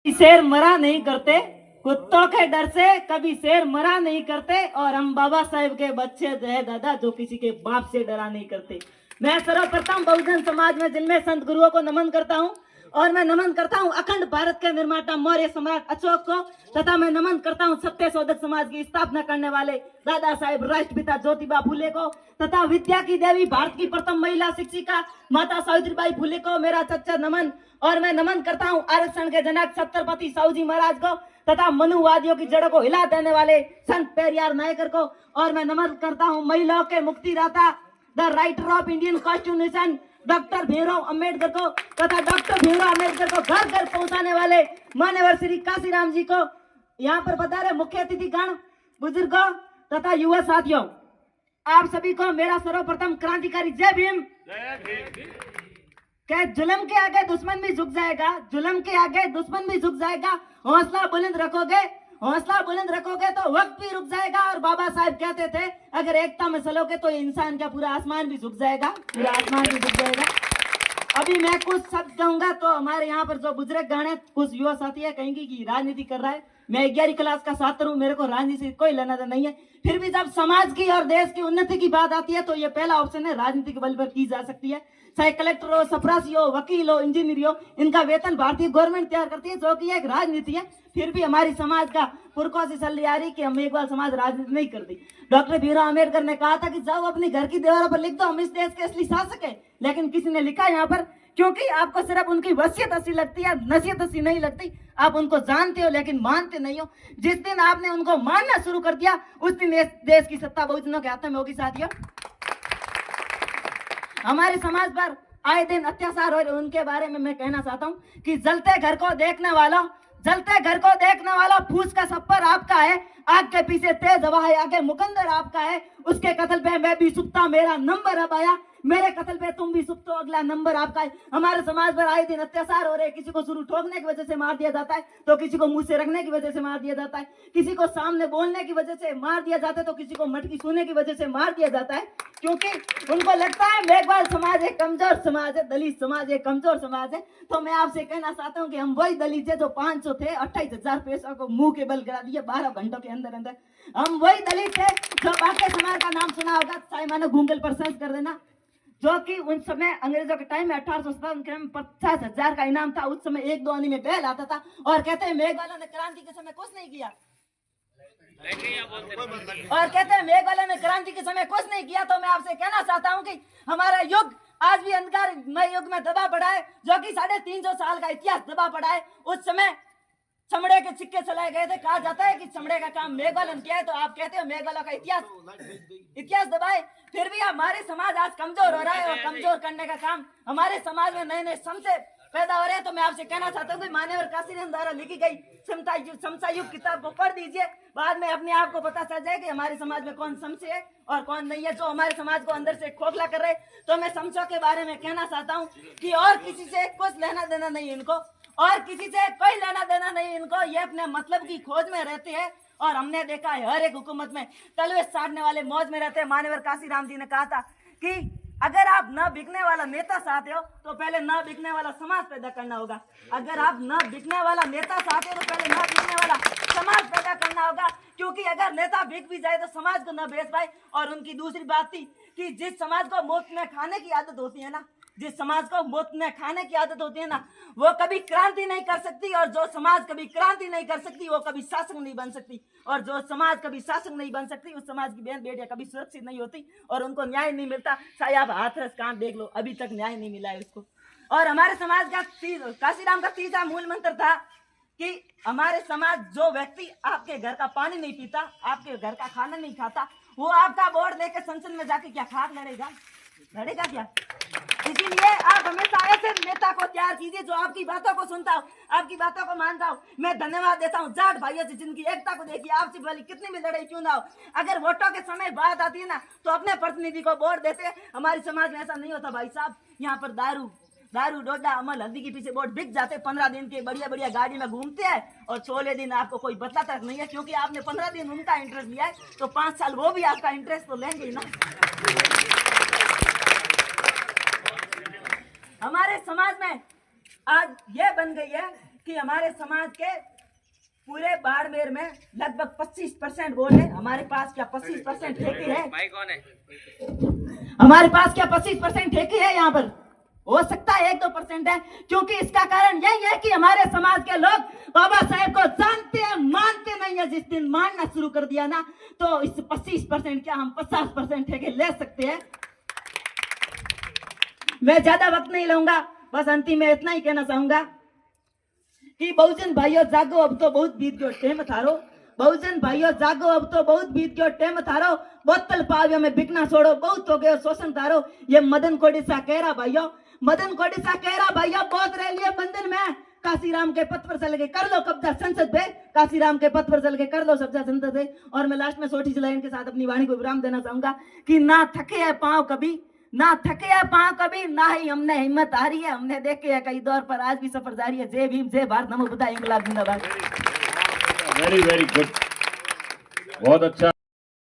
शेर मरा नहीं करते, कुत्तों के डर से कभी शेर मरा नहीं करते। और हम बाबा साहेब के बच्चे है दादा, जो किसी के बाप से डरा नहीं करते। मैं सर्वप्रथम बहुजन समाज में जिनमें संत गुरुओं को नमन करता हूँ, और मैं नमन करता हूँ अखंड भारत के निर्माता मौर्य सम्राट अशोक को, तथा मैं नमन करता हूँ सत्य शोधक समाज की स्थापना करने वाले दादा साहेब राष्ट्रपिता ज्योतिबा फुले को, तथा विद्या की देवी भारत की प्रथम महिला शिक्षिका माता सावित्रीबाई फुले को मेरा सच्चा नमन। और मैं नमन करता हूँ आरक्षण के जनक छत्रपति साहूजी महाराज को, तथा मनुवादियों की जड़ों को हिला देने वाले संत पेरियार नायकर को। और मैं नमन करता हूँ महिलाओं के मुक्तिदाता the writer of Indian constitution doctor Bhimrao Ambedkar को, तथा डॉक्टर भीमराव अंबेडकर को घर घर पहुंचाने वाले मान्यवर श्री काशीराम जी को। यहाँ पर बता रहे मुख्य अतिथि गण, बुजुर्गों तथा युवा साथियों, आप सभी को मेरा सर्वप्रथम क्रांतिकारी जय भीम। क्या जुल्म के आगे दुश्मन भी झुक जाएगा, जुल्म के आगे दुश्मन भी झुक जाएगा। हौसला बुलंद रखोगे, हौसला बुलंद रखोगे तो वक्त भी रुक जाएगा। और बाबा साहब कहते थे अगर एकता में चलोगे तो इंसान का पूरा आसमान भी झुक जाएगा, पूरा आसमान भी झुक जाएगा। अभी मैं कुछ शब्द कहूंगा तो हमारे यहाँ पर जो बुजुर्ग गण है, कुछ युवा साथी है कहेंगे कि राजनीति कर रहा है। मैं 11वीं क्लास का छात्र हूँ, मेरे को राजनीति से कोई लेना देना नहीं है। फिर भी जब समाज की और देश की उन्नति की बात आती है तो ये पहला ऑप्शन है, राजनीति के बल पर की जा सकती है। चाहे कलेक्टर हो, चपरासी हो, वकील हो, इंजीनियर हो, इनका वेतन भारतीय गवर्नमेंट तैयार करती है, जो कि एक राजनीति है। फिर भी हमारी समाज का पुरखों से चल रही आ रही कि हम एक बार समाज राजनीति नहीं करती। डॉक्टर भीमराव अम्बेडकर ने कहा था कि जाओ अपनी घर की दीवारों पर लिख दो हम इस देश के असली शासक है, लेकिन किसी ने लिखा यहाँ पर क्योंकि आपको सिर्फ उनकी वसीयत अच्छी लगती है, नसीहत अच्छी नहीं लगती। आप उनको जानते हो लेकिन मानते नहीं हो। जिस दिन आपने उनको मानना शुरू कर दिया उस दिन देश की सत्ता बहुजनों के हाथों में होगी। साथियों, हमारे समाज पर आए दिन अत्याचार हो रहे, उनके बारे में मैं कहना चाहता हूँ कि जलते घर को देखने वालों, जलते घर को देखने वालों, फूस का सफर आपका है, आग के पीछे तेज हवा है, आगे मुकंदर आपका है। उसके कत्ल पे मैं भी सुपता, मेरा नंबर अब आया, मेरे कत्ल पे तुम भी सुपतो, अगला नंबर आपका है। हमारे समाज पर आए दिन अत्याचार हो रहे, किसी को शुरू ठोकने की वजह से मार दिया जाता है, तो किसी को मुंह से रखने की वजह से मार दिया जाता है, किसी को सामने बोलने की वजह से मार दिया जाता है, तो किसी को मटकी छूने की वजह से मार दिया जाता है। क्योंकि उनको लगता है मेघवाल समाज एक कमजोर समाज है, दलित समाज एक कमजोर समाज है। तो मैं आपसे कहना चाहता हूँ कि हम वही दलित है जो 500 थे, 28,000 पैसा को मुंह के बल गिरा दिए 12 घंटों के अंदर अंदर। हम वही दलित है जो बाकी समाज का नाम सुना होगा, चाहे मानो गूगल पर सर्च कर देना, जो कि उन समय अंग्रेजों के टाइम में 1857 में 50,000 का इनाम था। उस समय 1-2 आने में बैल आता था और कहते हैं मेघवालों ने क्रांति के समय कुछ नहीं किया, और कहते हैं मेघवालों ने क्रांति के समय कुछ नहीं किया। तो मैं आपसे कहना चाहता हूं कि हमारा युग आज भी अंधकारमय युग में दबा पड़ा है, जो कि 350 साल का इतिहास दबा पड़ा है। उस समय चमड़े के सिक्के चलाए गए थे, कहा जाता है कि चमड़े का काम मेघवालन किया है, तो आप कहते हो मेघवालों का इतिहास दबाए। फिर भी हमारे समाज आज कमजोर हो रहा है, और कमजोर करने का काम हमारे समाज में नए नए समझे पैदा हो रहे हैं। तो मैं आपसे कहना चाहता हूँ कि मान्यवर काशीराम द्वारा लिखी गई समता युग किताब को पढ़ दीजिए, बाद में अपने आप को पता चल जाए कि हमारे समाज में कौन समझे है और कौन नहीं है, जो हमारे समाज को अंदर से खोखला कर रहे। तो मैं समझो के बारे में कहना चाहता हूँ कि और किसी से कुछ लेना देना नहीं इनको, और किसी से कोई लेना देना नहीं इनको, ये अपने मतलब की खोज में रहते हैं। और हमने देखा है हर एक हुकूमत में तलवे साधने वाले मौज में रहते हैं। मान्यवर काशीराम जी ने कहा था कि अगर आप न बिकने वाला नेता चाहते हो तो पहले न बिकने वाला समाज पैदा करना होगा। अगर आप न बिकने वाला नेता चाहते हो तो पहले न बिकने वाला समाज पैदा करना होगा, क्योंकि अगर नेता बिक भी जाए तो समाज को न बेच पाए। और उनकी दूसरी बात थी कि जिस समाज को मुफ्त में खाने की आदत होती है ना, जिस समाज को मुफ्त में खाने की आदत होती है ना, वो कभी क्रांति नहीं कर सकती। और जो समाज कभी क्रांति नहीं कर सकती वो कभी शासक नहीं बन सकती। और जो समाज कभी शासक नहीं बन सकती उस समाज की बहन बेटियां कभी सुरक्षित नहीं होती और उनको न्याय नहीं मिलता। चाहे आप हाथरस कांड देख लो, अभी तक न्याय नहीं मिला है उसको। और हमारे समाज का काशीराम का तीसरा मूल मंत्र था कि हमारे समाज जो व्यक्ति आपके घर का पानी नहीं पीता, आपके घर का खाना नहीं खाता, वो आपका बोर्ड लेकर संसद में जाके क्या खाक लड़ेगा क्या? इसीलिए आप हमेशा ऐसे नेता को तैयार कीजिए जो आपकी बातों को सुनता हो, आपकी बातों को मानता हो। मैं धन्यवाद देता हूँ जाट भाइयों से जिनकी एकता को देखिए, आपसे भले कितनी भी लड़ाई क्यों ना हो, अगर वोटों के समय बात आती है ना तो अपने प्रतिनिधि को वोट देते हैं। हमारे समाज में ऐसा नहीं होता भाई साहब, यहाँ पर दारू डोडा अमल हल्दी के पीछे वोट बिक जाते। 15 दिन के बढ़िया बढ़िया गाड़ी में घूमते हैं और 16 दिन आपको कोई बतलाता नहीं है, क्योंकि आपने 15 दिन उनका इंटरेस्ट लिया है तो 5 साल वो भी आपका इंटरेस्ट तो लेंगे ही ना। हमारे समाज में आज ये बन गई है कि हमारे समाज के पूरे बाड़मेर में लगभग 25% वोट है। हमारे पास क्या 25% ठेके है? हमारे पास क्या 25% ठेके है? यहाँ पर हो सकता है 1-2% है, क्योंकि इसका कारण यही है कि हमारे समाज के लोग बाबा साहेब को जानते हैं, मानते नहीं है। जिस दिन मानना शुरू कर दिया ना, तो इस 25% क्या हम 50% ठेके ले सकते हैं। मैं ज्यादा वक्त नहीं लूंगा, बस अंतिम में इतना ही कहना चाहूंगा कि बहुजन भाइयों जागो, अब तो बहुत बीत गयो टेम थारो। बहुजन भाइयों जागो, अब तो बहुत बीत गयो टेम थारो। बोतल पावियों में बिकना छोड़ो, बहुत हो गयो शोषण थारो। ये मदन कोडिसा कह रहा भाइयों, मदन कोडिसा कह रहा भाइयों, बहुत रह लिए बंधन में। काशीराम के पथ पर चल के कर लो कब्जा संसद पे, काशीराम के पथ पर चल के कर लो कब्जा संसद पे। और मैं लास्ट में छोटी सी लाइन के साथ अपनी वाणी को विराम देना चाहूंगा कि ना थके है पांव कभी, ना थके है पांव कभी, ना ही हमने हिम्मत हारी है। हमने देखे है कई दौर पर, आज भी सफर जारी है। जय भीम, जय भारत, नमो बुद्धाय, इंकलाब जिंदाबाद। वेरी वेरी गुड, बहुत अच्छा।